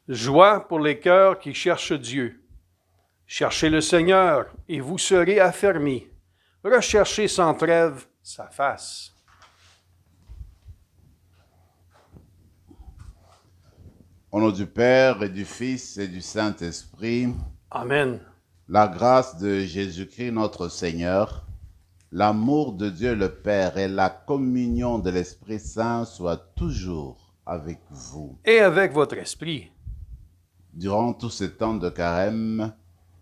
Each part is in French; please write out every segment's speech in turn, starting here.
Joie pour les cœurs qui cherchent Dieu. Cherchez le Seigneur et vous serez affermis. Recherchez sans trêve sa face. Au nom du Père et du Fils et du Saint-Esprit, Amen. la grâce de Jésus-Christ notre Seigneur, l'amour de Dieu le Père et la communion de l'Esprit Saint soient toujours avec vous. Et avec votre esprit. Durant tous ces temps de carême,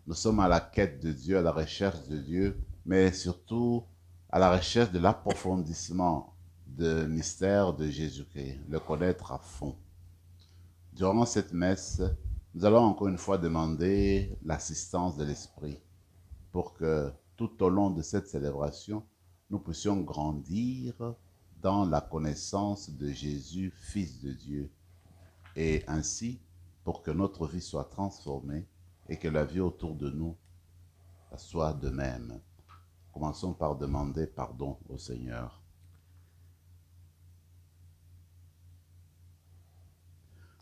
nous sommes à la quête de Dieu, à la recherche de Dieu, mais surtout à la recherche de l'approfondissement du mystère de Jésus-Christ, le connaître à fond. Durant cette messe, nous allons encore une fois demander l'assistance de l'Esprit pour que tout au long de cette célébration, nous puissions grandir dans la connaissance de Jésus, Fils de Dieu, et ainsi pour que notre vie soit transformée et que la vie autour de nous soit de même. Commençons par demander pardon au Seigneur.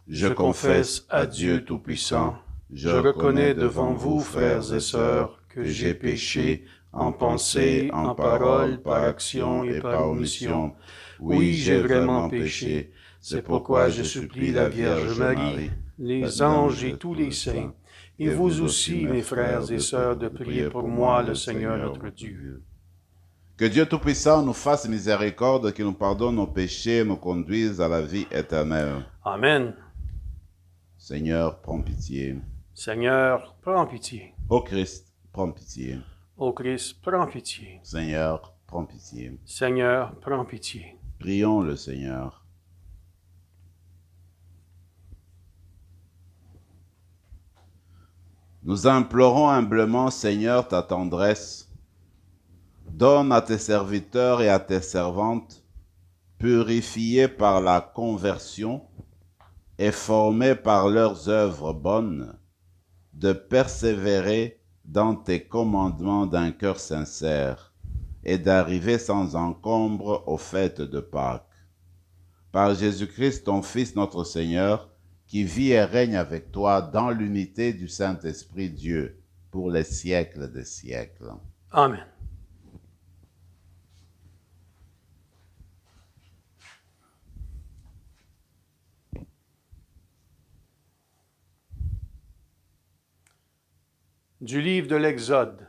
Je confesse à Dieu Tout-Puissant, je reconnais devant vous, frères et sœurs, que j'ai péché en pensée, en parole, par action et par omission. Oui, j'ai vraiment péché. C'est pourquoi je supplie la Vierge Marie, les anges et tous les saints, et vous aussi, mes frères et sœurs, de prier pour moi, le Seigneur notre Dieu. Que Dieu Tout-Puissant nous fasse miséricorde, qu'il nous pardonne nos péchés et nous conduise à la vie éternelle. Amen. Seigneur, prends pitié. Seigneur, prends pitié. Ô Christ, prends pitié. Ô Christ, prends pitié. Seigneur, prends pitié. Seigneur, prends pitié. Prions le Seigneur. Nous implorons humblement, Seigneur, ta tendresse. Donne à tes serviteurs et à tes servantes, purifiés par la conversion et formés par leurs œuvres bonnes, de persévérer dans tes commandements d'un cœur sincère et d'arriver sans encombre aux fêtes de Pâques. Par Jésus-Christ, ton Fils, notre Seigneur, qui vit et règne avec toi dans l'unité du Saint-Esprit Dieu, pour les siècles des siècles. Amen. Du livre de l'Exode.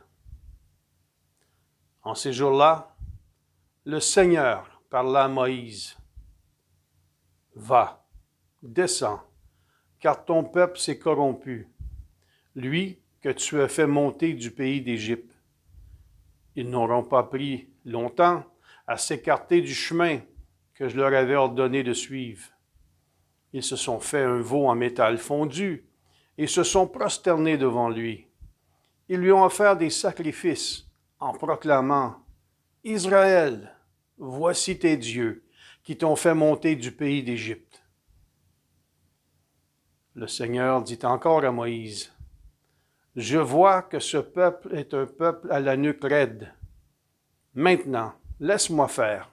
En ces jours-là, le Seigneur parla à Moïse. Va, descends, car ton peuple s'est corrompu, lui que tu as fait monter du pays d'Égypte. Ils n'auront pas pris longtemps à s'écarter du chemin que je leur avais ordonné de suivre. Ils se sont fait un veau en métal fondu et se sont prosternés devant lui. Ils lui ont offert des sacrifices en proclamant « Israël, voici tes dieux qui t'ont fait monter du pays d'Égypte. » Le Seigneur dit encore à Moïse « Je vois que ce peuple est un peuple à la nuque raide. Maintenant, laisse-moi faire.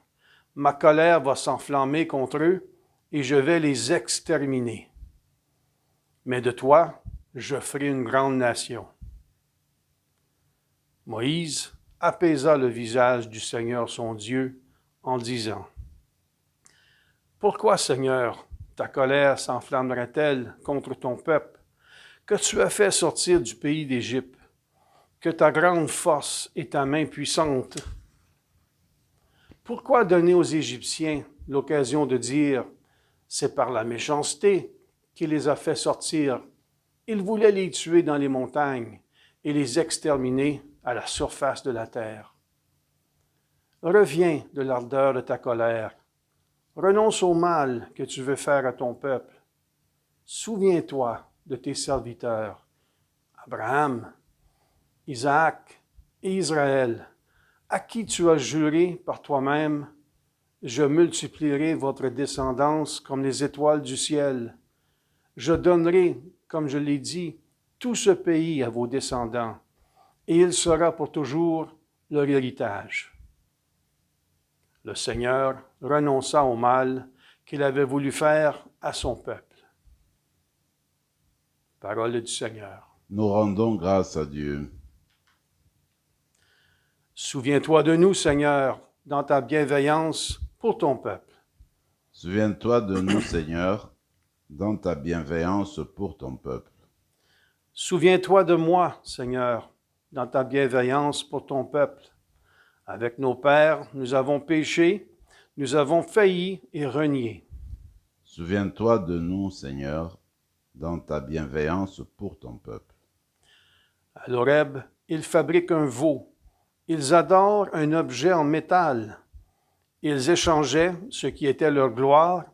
Ma colère va s'enflammer contre eux et je vais les exterminer. Mais de toi, je ferai une grande nation. » Moïse apaisa le visage du Seigneur son Dieu en disant « Pourquoi, Seigneur, ta colère s'enflammerait-elle contre ton peuple, que tu as fait sortir du pays d'Égypte, que ta grande force et ta main puissante? Pourquoi donner aux Égyptiens l'occasion de dire « C'est par la méchanceté qu'il les a fait sortir. Il voulait les tuer dans les montagnes et les exterminer à la surface de la terre. Reviens de l'ardeur de ta colère. Renonce au mal que tu veux faire à ton peuple. Souviens-toi de tes serviteurs, Abraham, Isaac et Israël, à qui tu as juré par toi-même, je multiplierai votre descendance comme les étoiles du ciel. Je donnerai, comme je l'ai dit, tout ce pays à vos descendants, et il sera pour toujours leur héritage. Le Seigneur renonça au mal qu'il avait voulu faire à son peuple. Parole du Seigneur. Nous rendons grâce à Dieu. Souviens-toi de nous, Seigneur, dans ta bienveillance pour ton peuple. Souviens-toi de nous, Seigneur, dans ta bienveillance pour ton peuple. Souviens-toi de moi, Seigneur, dans ta bienveillance pour ton peuple. Avec nos pères, nous avons péché, nous avons failli et renié. Souviens-toi de nous, Seigneur, dans ta bienveillance pour ton peuple. À l'Horeb, ils fabriquent un veau. Ils adorent un objet en métal. Ils échangeaient ce qui était leur gloire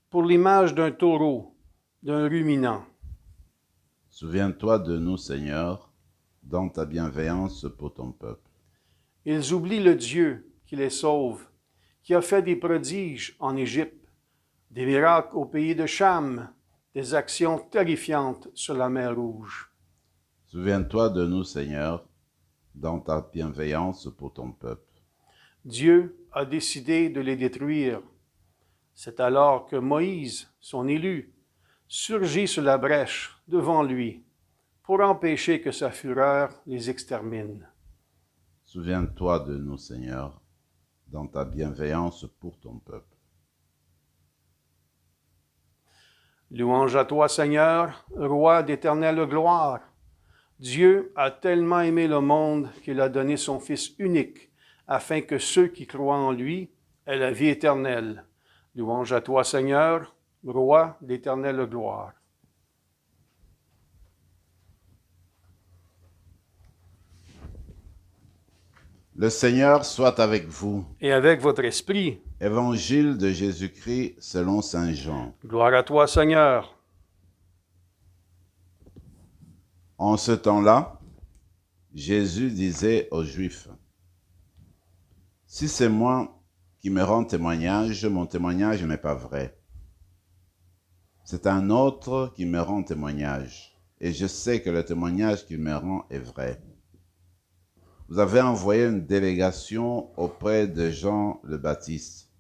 pour l'image d'un taureau, d'un ruminant. Souviens-toi de nous, Seigneur, dans ta bienveillance pour ton peuple. Ils oublient le Dieu qui les sauve, qui a fait des prodiges en Égypte, des miracles au pays de Cham, des actions terrifiantes sur la mer Rouge. Souviens-toi de nous, Seigneur, dans ta bienveillance pour ton peuple. Dieu a décidé de les détruire. C'est alors que Moïse, son élu, surgit sur la brèche devant lui pour empêcher que sa fureur les extermine. Souviens-toi de nous, Seigneur, dans ta bienveillance pour ton peuple. Louange à toi, Seigneur, roi d'éternelle gloire. Dieu a tellement aimé le monde qu'il a donné son Fils unique, afin que ceux qui croient en lui aient la vie éternelle. Louange à toi, Seigneur, roi d'éternelle gloire. Le Seigneur soit avec vous. Et avec votre esprit. Évangile de Jésus-Christ selon saint Jean. Gloire à toi, Seigneur. En ce temps-là, Jésus disait aux Juifs, « Si c'est moi qui me rends témoignage, mon témoignage n'est pas vrai. C'est un autre qui me rend témoignage, et je sais que le témoignage qu'il me rend est vrai. Vous avez envoyé une délégation auprès de Jean le Baptiste,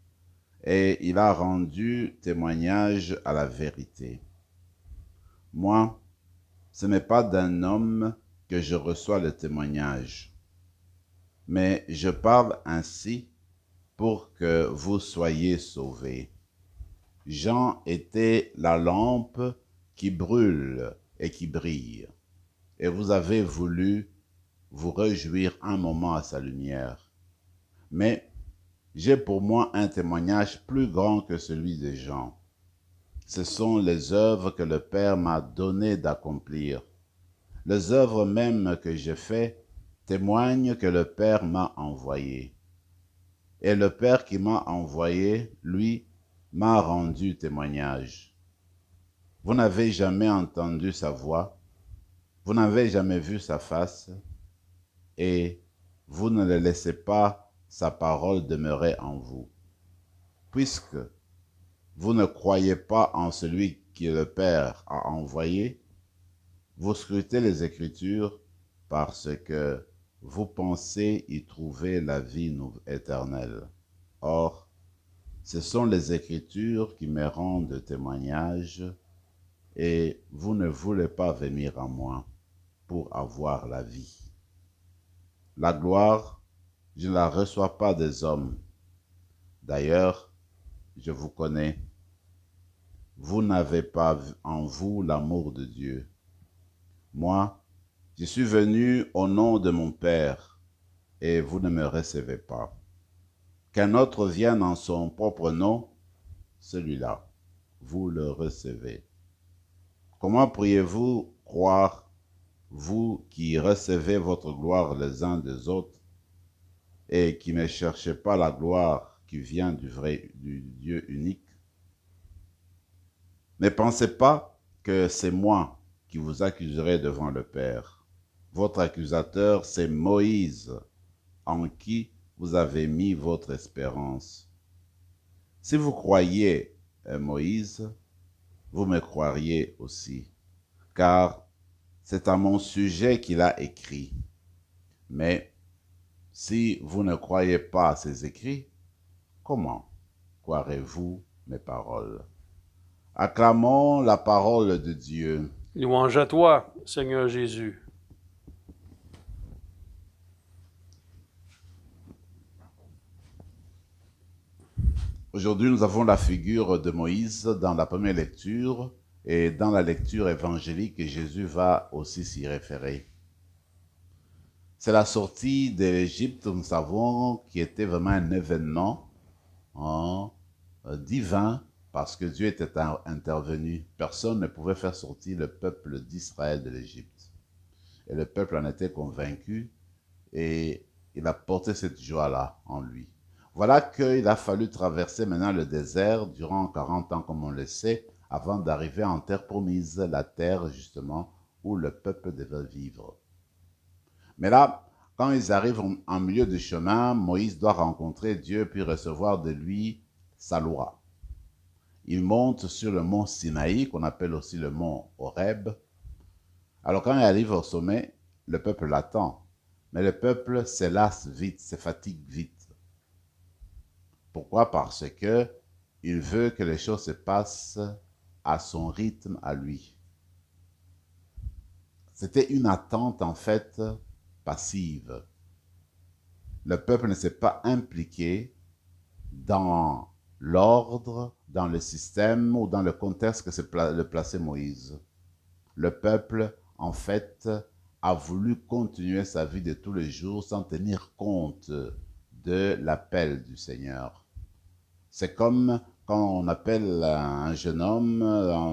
et il a rendu témoignage à la vérité. Moi, ce n'est pas d'un homme que je reçois le témoignage, mais je parle ainsi pour que vous soyez sauvés. Jean était la lampe qui brûle et qui brille, et vous avez voulu vous réjouir un moment à sa lumière. Mais j'ai pour moi un témoignage plus grand que celui de Jean. Ce sont les œuvres que le Père m'a donné d'accomplir. Les œuvres mêmes que j'ai faites témoignent que le Père m'a envoyé. Et le Père qui m'a envoyé, lui, m'a rendu témoignage. Vous n'avez jamais entendu sa voix, vous n'avez jamais vu sa face, et vous ne le laissez pas sa parole demeurer en vous. Puisque vous ne croyez pas en celui que le Père a envoyé, vous scrutez les Écritures parce que vous pensez y trouver la vie éternelle. Or, ce sont les Écritures qui me rendent témoignage, et vous ne voulez pas venir à moi pour avoir la vie. La gloire, je ne la reçois pas des hommes. D'ailleurs, je vous connais. Vous n'avez pas en vous l'amour de Dieu. Moi, je suis venu au nom de mon Père, et vous ne me recevez pas. Qu'un autre vienne en son propre nom, celui-là, vous le recevez. Comment pourriez-vous croire, vous qui recevez votre gloire les uns des autres, et qui ne cherchez pas la gloire qui vient du Dieu unique? Ne pensez pas que c'est moi qui vous accuserai devant le Père. Votre accusateur, c'est Moïse, en qui vous avez mis votre espérance. Si vous croyez Moïse, vous me croiriez aussi, car c'est à mon sujet qu'il a écrit. Mais si vous ne croyez pas à ses écrits, comment croirez-vous mes paroles? Acclamons la parole de Dieu. Louange à toi, Seigneur Jésus. Aujourd'hui, nous avons la figure de Moïse dans la première lecture et dans la lecture évangélique, Jésus va aussi s'y référer. C'est la sortie de l'Égypte, nous savons, qui était vraiment un événement divin parce que Dieu était intervenu. Personne ne pouvait faire sortir le peuple d'Israël de l'Égypte. Et le peuple en était convaincu et il a porté cette joie-là en lui. Voilà qu'il a fallu traverser maintenant le désert durant 40 ans, comme on le sait, avant d'arriver en terre promise, la terre justement où le peuple devait vivre. Mais là, quand ils arrivent en milieu du chemin, Moïse doit rencontrer Dieu puis recevoir de lui sa loi. Il monte sur le mont Sinaï, qu'on appelle aussi le mont Horeb. Alors quand il arrive au sommet, le peuple l'attend. Mais le peuple se lasse vite, se fatigue vite. Pourquoi? Parce que il veut que les choses se passent à son rythme, à lui. C'était une attente en fait passive. Le peuple ne s'est pas impliqué dans l'ordre, dans le système ou dans le contexte que s'est placé Moïse. Le peuple, en fait, a voulu continuer sa vie de tous les jours sans tenir compte de l'appel du Seigneur. C'est comme quand on appelle un jeune homme,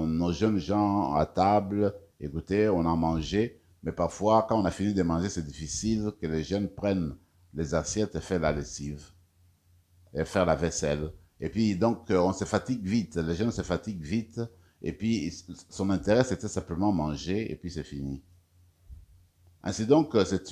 nos jeunes gens à table, écoutez, on a mangé, mais parfois, quand on a fini de manger, c'est difficile que les jeunes prennent les assiettes et fassent la lessive, et faire la vaisselle. Et puis, donc, on se fatigue vite, les jeunes se fatiguent vite, et puis, son intérêt, c'était simplement manger, et puis c'est fini. Ainsi donc, c'est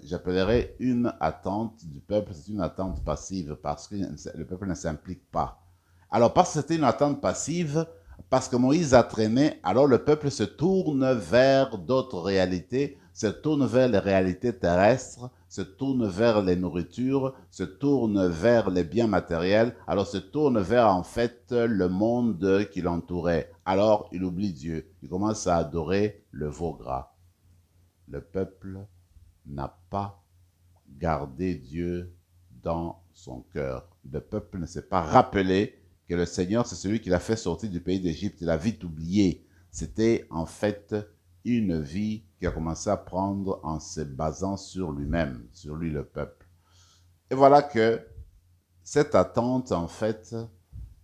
j'appellerais une attente du peuple, c'est une attente passive parce que le peuple ne s'implique pas. Alors, parce que c'était une attente passive, parce que Moïse a traîné, alors le peuple se tourne vers d'autres réalités, se tourne vers les réalités terrestres, se tourne vers les nourritures, se tourne vers les biens matériels, alors se tourne vers en fait le monde qui l'entourait. Alors, il oublie Dieu, il commence à adorer le veau gras. Le peuple n'a pas gardé Dieu dans son cœur. Le peuple ne s'est pas rappelé que le Seigneur, c'est celui qui l'a fait sortir du pays d'Égypte. Il a vite oublié. C'était en fait une vie qui a commencé à prendre en se basant sur lui-même, sur lui le peuple. Et voilà que cette attente, en fait,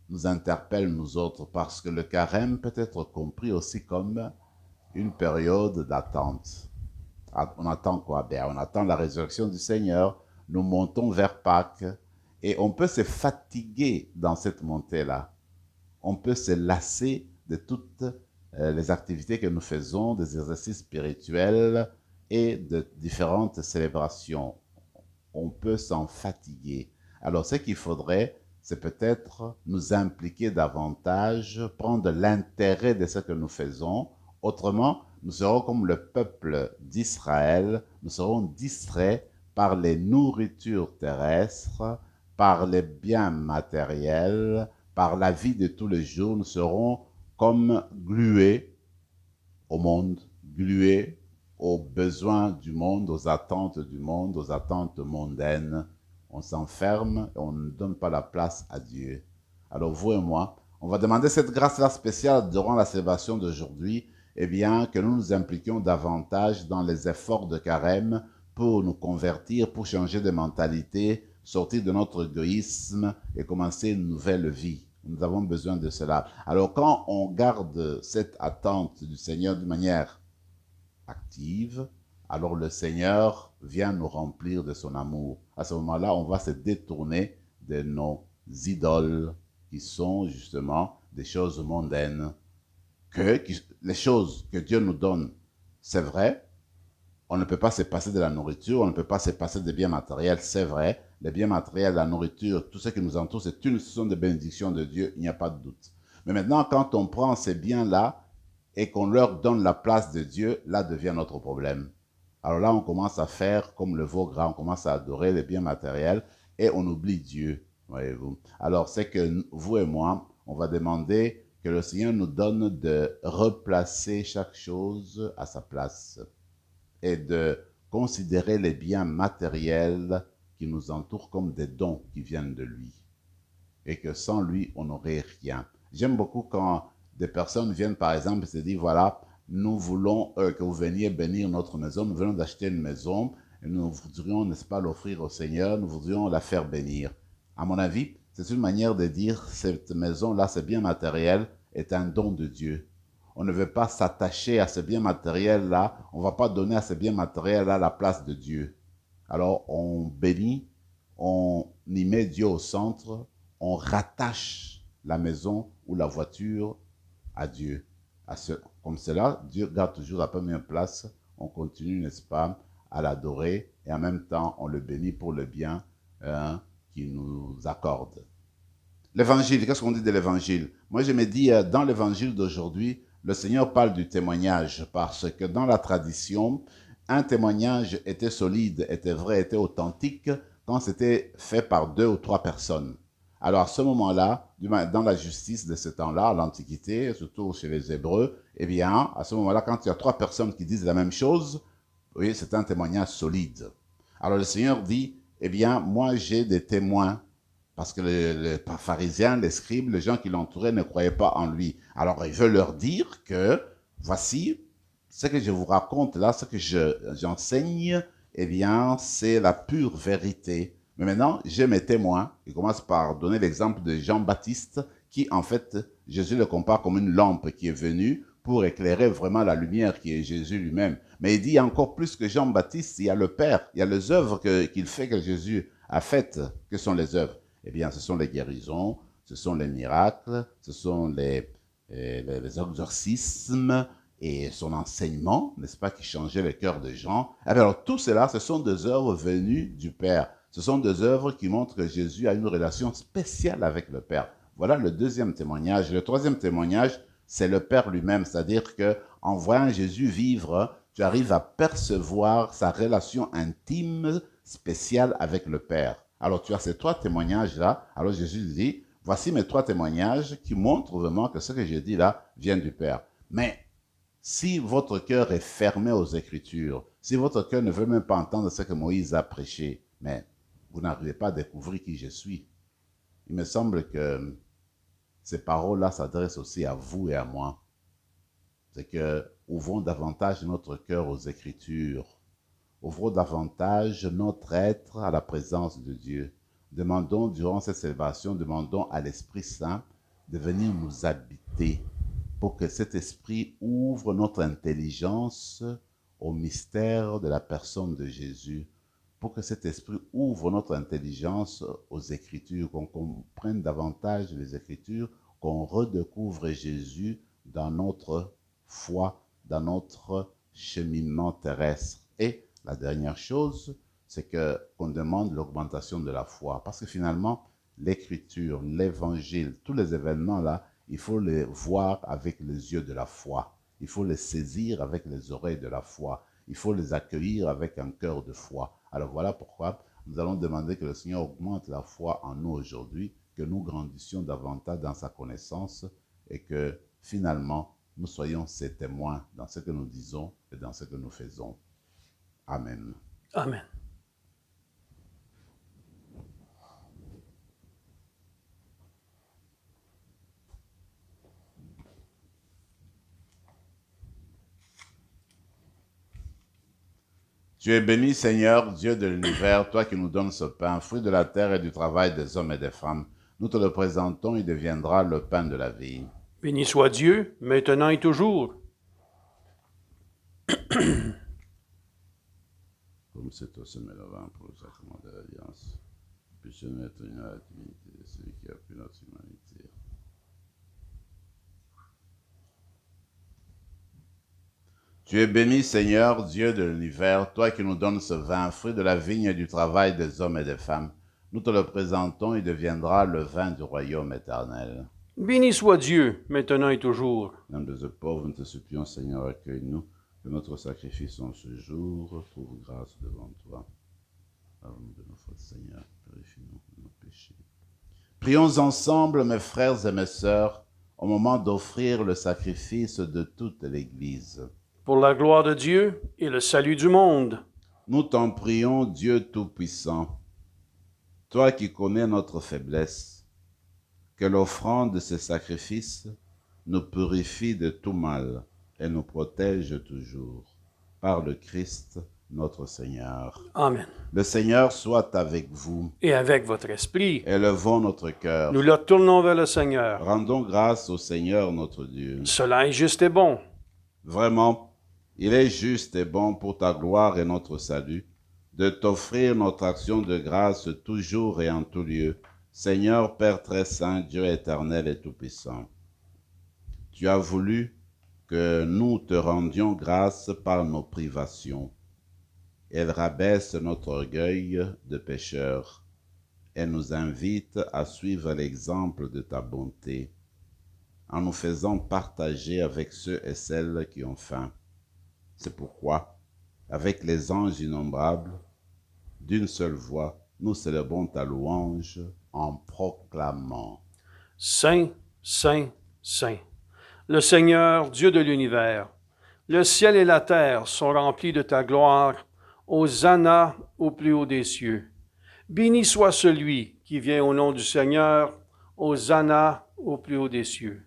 nous interpelle nous autres parce que le carême peut être compris aussi comme une période d'attente. On attend quoi? Ben, on attend la résurrection du Seigneur. Nous montons vers Pâques et on peut se fatiguer dans cette montée-là. On peut se lasser de toutes les activités que nous faisons, des exercices spirituels et de différentes célébrations. On peut s'en fatiguer. Alors, ce qu'il faudrait, c'est peut-être nous impliquer davantage, prendre l'intérêt de ce que nous faisons. Autrement, nous serons comme le peuple d'Israël, nous serons distraits par les nourritures terrestres, par les biens matériels, par la vie de tous les jours. Nous serons comme glués au monde, glués aux besoins du monde, aux attentes du monde, aux attentes mondaines. On s'enferme et on ne donne pas la place à Dieu. Alors vous et moi, on va demander cette grâce-là spéciale durant la célébration d'aujourd'hui, eh bien, que nous nous impliquions davantage dans les efforts de carême pour nous convertir, pour changer de mentalité, sortir de notre égoïsme et commencer une nouvelle vie. Nous avons besoin de cela. Alors quand on garde cette attente du Seigneur d'une manière active, alors le Seigneur vient nous remplir de son amour. À ce moment-là, on va se détourner de nos idoles qui sont justement des choses mondaines. Les choses que Dieu nous donne, c'est vrai, on ne peut pas se passer de la nourriture, on ne peut pas se passer des biens matériels, c'est vrai. Les biens matériels, la nourriture, tout ce qui nous entoure, ce sont des bénédictions de Dieu, il n'y a pas de doute. Mais maintenant, quand on prend ces biens-là et qu'on leur donne la place de Dieu, là devient notre problème. Alors là, on commence à faire comme le veau gras, on commence à adorer les biens matériels et on oublie Dieu, voyez-vous. Alors, c'est que vous et moi, on va demander que le Seigneur nous donne de replacer chaque chose à sa place et de considérer les biens matériels qui nous entourent comme des dons qui viennent de lui et que sans lui, on n'aurait rien. J'aime beaucoup quand des personnes viennent, par exemple, et se disent, voilà, nous voulons que vous veniez bénir notre maison, nous venons d'acheter une maison, et nous voudrions, n'est-ce pas, l'offrir au Seigneur, nous voudrions la faire bénir. À mon avis, c'est une manière de dire, cette maison-là, ce bien matériel, est un don de Dieu. On ne veut pas s'attacher à ce bien matériel-là, on ne va pas donner à ce bien matériel-là la place de Dieu. Alors, on bénit, on y met Dieu au centre, on rattache la maison ou la voiture à Dieu. Comme cela, Dieu garde toujours la première place. On continue, n'est-ce pas, à l'adorer et en même temps, on le bénit pour le bien qu'il nous accorde. L'évangile, qu'est-ce qu'on dit de l'évangile? Moi, je me dis, dans l'évangile d'aujourd'hui, le Seigneur parle du témoignage parce que dans la tradition, un témoignage était solide, était vrai, était authentique quand c'était fait par 2 ou 3 personnes. Alors à ce moment-là, dans la justice de ce temps-là, à l'Antiquité, surtout chez les Hébreux, eh bien, à ce moment-là, quand il y a 3 personnes qui disent la même chose, oui, c'est un témoignage solide. Alors le Seigneur dit, eh bien, moi j'ai des témoins, parce que les pharisiens, les scribes, les gens qui l'entouraient ne croyaient pas en lui. Alors il veut leur dire que, voici, ce que je vous raconte là, ce que j'enseigne, eh bien, c'est la pure vérité. Mais maintenant, j'ai mes témoins. Il commence par donner l'exemple de Jean-Baptiste, qui en fait, Jésus le compare comme une lampe qui est venue pour éclairer vraiment la lumière qui est Jésus lui-même. Mais il dit encore plus que Jean-Baptiste, il y a le Père, il y a les œuvres qu'il fait, que Jésus a faites. Que sont les œuvres? Eh bien, ce sont les guérisons, ce sont les miracles, ce sont les exorcismes, et son enseignement, n'est-ce pas, qui changeait le cœur des gens. Alors, tout cela, ce sont des œuvres venues du Père. Ce sont des œuvres qui montrent que Jésus a une relation spéciale avec le Père. Voilà le deuxième témoignage. Le troisième témoignage, c'est le Père lui-même, c'est-à-dire que en voyant Jésus vivre, tu arrives à percevoir sa relation intime, spéciale avec le Père. Alors, tu as ces 3 témoignages-là. Alors, Jésus dit, voici mes 3 témoignages qui montrent vraiment que ce que j'ai dit là vient du Père. Mais si votre cœur est fermé aux Écritures, si votre cœur ne veut même pas entendre ce que Moïse a prêché, mais vous n'arrivez pas à découvrir qui je suis. Il me semble que ces paroles-là s'adressent aussi à vous et à moi. C'est que ouvrons davantage notre cœur aux Écritures. Ouvrons davantage notre être à la présence de Dieu. Demandons, durant cette célébration, demandons à l'Esprit Saint de venir nous habiter, pour que cet esprit ouvre notre intelligence au mystère de la personne de Jésus, pour que cet esprit ouvre notre intelligence aux Écritures, qu'on comprenne davantage les Écritures, qu'on redécouvre Jésus dans notre foi, dans notre cheminement terrestre. Et la dernière chose, c'est qu'on demande l'augmentation de la foi, parce que finalement, l'Écriture, l'Évangile, tous les événements là, il faut les voir avec les yeux de la foi. Il faut les saisir avec les oreilles de la foi. Il faut les accueillir avec un cœur de foi. Alors voilà pourquoi nous allons demander que le Seigneur augmente la foi en nous aujourd'hui, que nous grandissions davantage dans sa connaissance et que finalement nous soyons ses témoins dans ce que nous disons et dans ce que nous faisons. Amen. Amen. Tu es béni, Seigneur, Dieu de l'univers, toi qui nous donnes ce pain, fruit de la terre et du travail des hommes et des femmes. Nous te le présentons, il deviendra le pain de la vie. Béni soit Dieu, maintenant et toujours. Comme c'est au sommet le vin pour le sacrement de l'Alliance, puisse mettre une à la divinité de celui qui a pris notre humanité. Tu es béni, Seigneur, Dieu de l'univers, toi qui nous donnes ce vin, fruit de la vigne et du travail des hommes et des femmes. Nous te le présentons, il deviendra le vin du royaume éternel. Béni soit Dieu, maintenant et toujours. L'âme de ce pauvre, nous te supplions, Seigneur, accueille-nous, que notre sacrifice en ce jour trouve grâce devant toi. Pardonne-nous de nos fautes, Seigneur, purifie-nous de nos péchés. Prions ensemble, mes frères et mes sœurs, au moment d'offrir le sacrifice de toute l'Église. Pour la gloire de Dieu et le salut du monde. Nous t'en prions, Dieu Tout-Puissant, toi qui connais notre faiblesse, que l'offrande de ce sacrifice nous purifie de tout mal et nous protège toujours. Par le Christ, notre Seigneur. Amen. Le Seigneur soit avec vous. Et avec votre esprit, Élevons notre cœur. nous le tournons vers le Seigneur. Rendons grâce au Seigneur notre Dieu. Cela est juste et bon. Vraiment, il est juste et bon pour ta gloire et notre salut de t'offrir notre action de grâce toujours et en tout lieu, Seigneur Père très saint, Dieu éternel et tout-puissant. Tu as voulu que nous te rendions grâce par nos privations. Elle rabaisse notre orgueil de pécheur et nous invite à suivre l'exemple de ta bonté, en nous faisant partager avec ceux et celles qui ont faim. C'est pourquoi, avec les anges innombrables, d'une seule voix, nous célébrons ta louange en proclamant. Saint, Saint, Saint, le Seigneur, Dieu de l'univers, le ciel et la terre sont remplis de ta gloire. Hosanna au plus haut des cieux. Béni soit celui qui vient au nom du Seigneur. Hosanna au plus haut des cieux.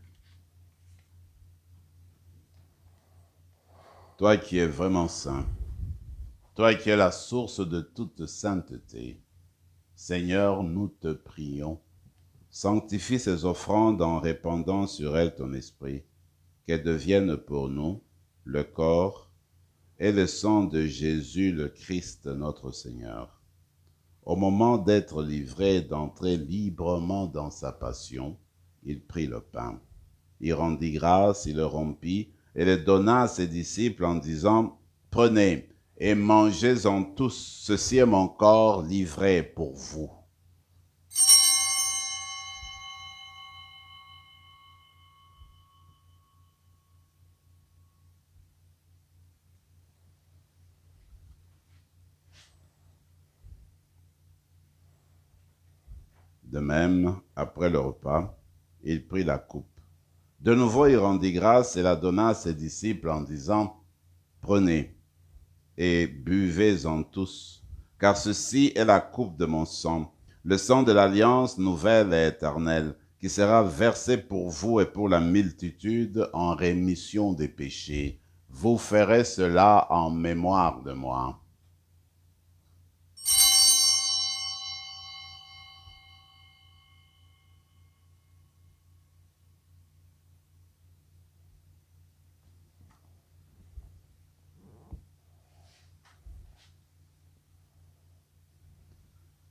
Toi qui es vraiment saint, toi qui es la source de toute sainteté, Seigneur, nous te prions, sanctifie ces offrandes en répandant sur elles ton esprit, qu'elles deviennent pour nous le corps et le sang de Jésus le Christ notre Seigneur. Au moment d'être livré et d'entrer librement dans sa passion, il prit le pain. Il rendit grâce, il le rompit et le donna à ses disciples en disant, « Prenez et mangez-en tous, ceci est mon corps livré pour vous. » De même, après le repas, il prit la coupe. De nouveau, il rendit grâce et la donna à ses disciples en disant, « Prenez et buvez-en tous, car ceci est la coupe de mon sang, le sang de l'alliance nouvelle et éternelle, qui sera versé pour vous et pour la multitude en rémission des péchés. Vous ferez cela en mémoire de moi. »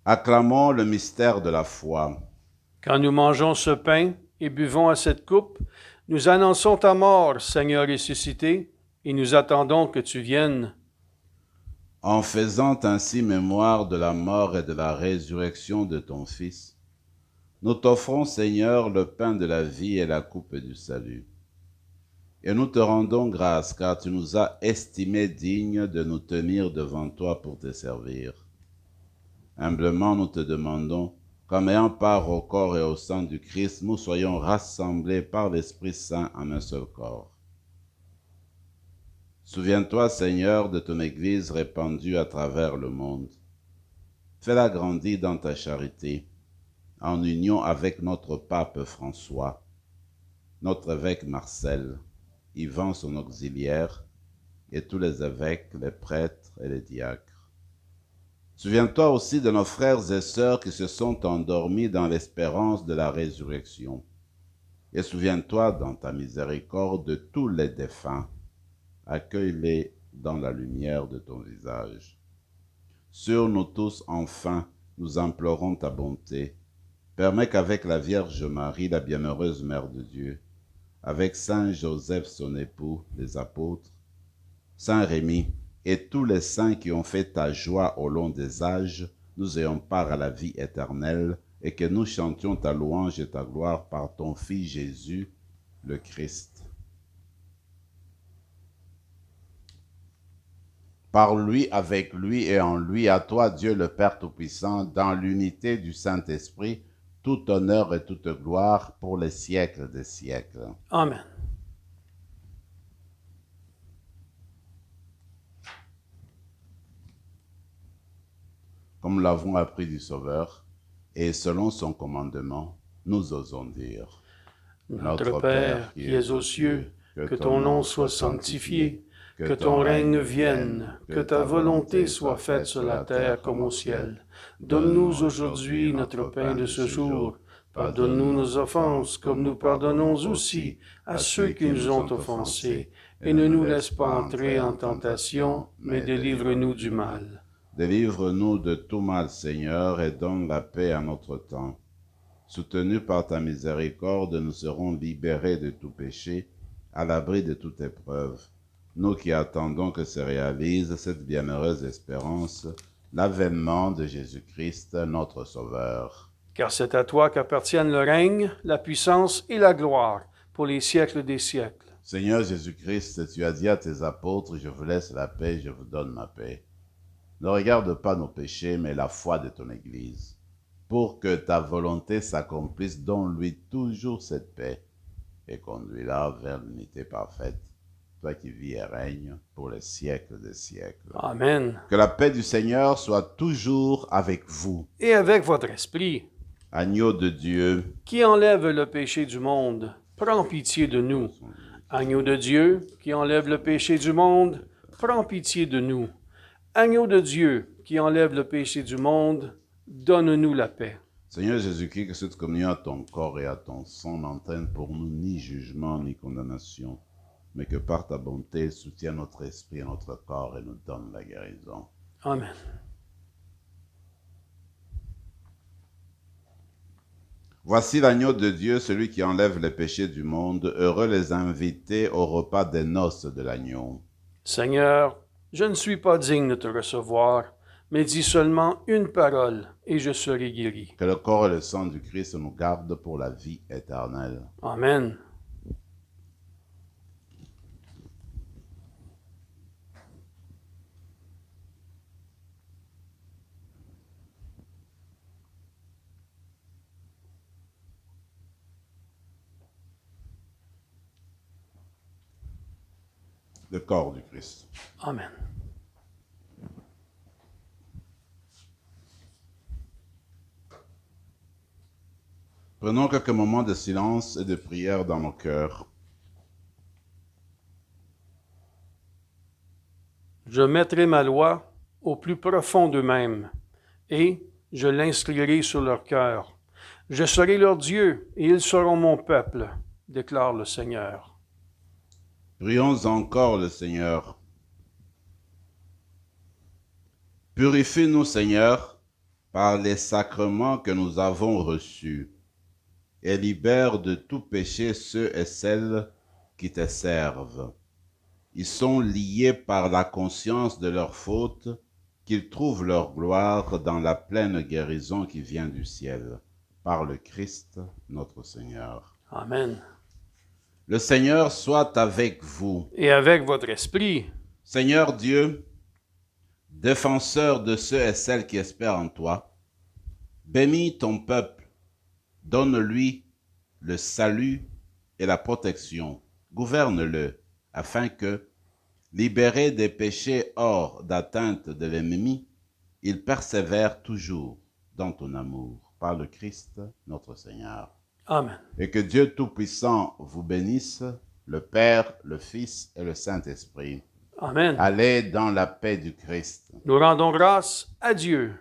Acclamons le mystère de la foi. Quand nous mangeons ce pain et buvons à cette coupe, nous annonçons ta mort, Seigneur ressuscité, et nous attendons que tu viennes. En faisant ainsi mémoire de la mort et de la résurrection de ton Fils, nous t'offrons, Seigneur, le pain de la vie et la coupe du salut. Et nous te rendons grâce, car tu nous as estimés dignes de nous tenir devant toi pour te servir. Humblement, nous te demandons, qu'en ayant part au corps et au sang du Christ, nous soyons rassemblés par l'Esprit Saint en un seul corps. Souviens-toi, Seigneur, de ton Église répandue à travers le monde. Fais-la grandir dans ta charité, en union avec notre pape François, notre évêque Marcel, Yvan son auxiliaire, et tous les évêques, les prêtres et les diacres. Souviens-toi aussi de nos frères et sœurs qui se sont endormis dans l'espérance de la résurrection. Et souviens-toi dans ta miséricorde de tous les défunts. Accueille-les dans la lumière de ton visage. Sur nous tous, enfin, nous implorons ta bonté. Permets qu'avec la Vierge Marie, la bienheureuse Mère de Dieu, avec Saint Joseph son époux, les apôtres, Saint Rémy, et tous les saints qui ont fait ta joie au long des âges, nous ayons part à la vie éternelle, et que nous chantions ta louange et ta gloire par ton Fils Jésus, le Christ. Par lui, avec lui et en lui, à toi, Dieu le Père Tout-Puissant, dans l'unité du Saint-Esprit, tout honneur et toute gloire pour les siècles des siècles. Amen. Comme l'avons appris du Sauveur, et selon son commandement, nous osons dire: Notre Père qui es aux cieux, que ton nom soit sanctifié, que ton règne vienne, que ta volonté soit faite sur la terre comme au ciel. Donne-nous aujourd'hui notre pain de ce jour. Pardonne-nous nos offenses, comme nous pardonnons aussi à ceux qui nous ont offensés. Et ne nous laisse pas entrer en tentation, mais délivre-nous du mal. Délivre-nous de tout mal, Seigneur, et donne la paix à notre temps. Soutenus par ta miséricorde, nous serons libérés de tout péché, à l'abri de toute épreuve. Nous qui attendons que se réalise cette bienheureuse espérance, l'avènement de Jésus-Christ, notre Sauveur. Car c'est à toi qu'appartiennent le règne, la puissance et la gloire pour les siècles des siècles. Seigneur Jésus-Christ, tu as dit à tes apôtres: je vous laisse la paix, je vous donne ma paix. Ne regarde pas nos péchés, mais la foi de ton Église, pour que ta volonté s'accomplisse. Donne-lui toujours cette paix et conduis-la vers l'unité parfaite, toi qui vis et règnes pour les siècles des siècles. Amen. Que la paix du Seigneur soit toujours avec vous. Et avec votre esprit, Agneau de Dieu, qui enlève le péché du monde, prends pitié de nous. Agneau de Dieu, qui enlève le péché du monde, prends pitié de nous. Agneau de Dieu, qui enlève le péché du monde, donne-nous la paix. Seigneur Jésus-Christ, que cette communion à ton corps et à ton sang n'entraîne pour nous ni jugement ni condamnation, mais que par ta bonté, elle soutienne notre esprit et notre corps et nous donne la guérison. Amen. Voici l'agneau de Dieu, celui qui enlève les péchés du monde. Heureux les invités au repas des noces de l'agneau. Seigneur, je ne suis pas digne de te recevoir, mais dis seulement une parole et je serai guéri. Que le corps et le sang du Christ nous gardent pour la vie éternelle. Amen. Le corps du Christ. Amen. Prenons quelques moments de silence et de prière dans nos cœurs. Je mettrai ma loi au plus profond d'eux-mêmes, et je l'inscrirai sur leur cœur. Je serai leur Dieu, et ils seront mon peuple, déclare le Seigneur. Prions encore le Seigneur. Purifie-nous, Seigneur, par les sacrements que nous avons reçus, et libère de tout péché ceux et celles qui te servent. Ils sont liés par la conscience de leur faute, qu'ils trouvent leur gloire dans la pleine guérison qui vient du ciel, par le Christ notre Seigneur. Amen. Le Seigneur soit avec vous. Et avec votre esprit. Seigneur Dieu, défenseur de ceux et celles qui espèrent en toi, bénis ton peuple, donne-lui le salut et la protection, gouverne-le, afin que, libéré des péchés hors d'atteinte de l'ennemi, il persévère toujours dans ton amour, par le Christ notre Seigneur. Amen. Et que Dieu Tout-Puissant vous bénisse, le Père, le Fils et le Saint-Esprit. Amen. Allez dans la paix du Christ. Nous rendons grâce à Dieu.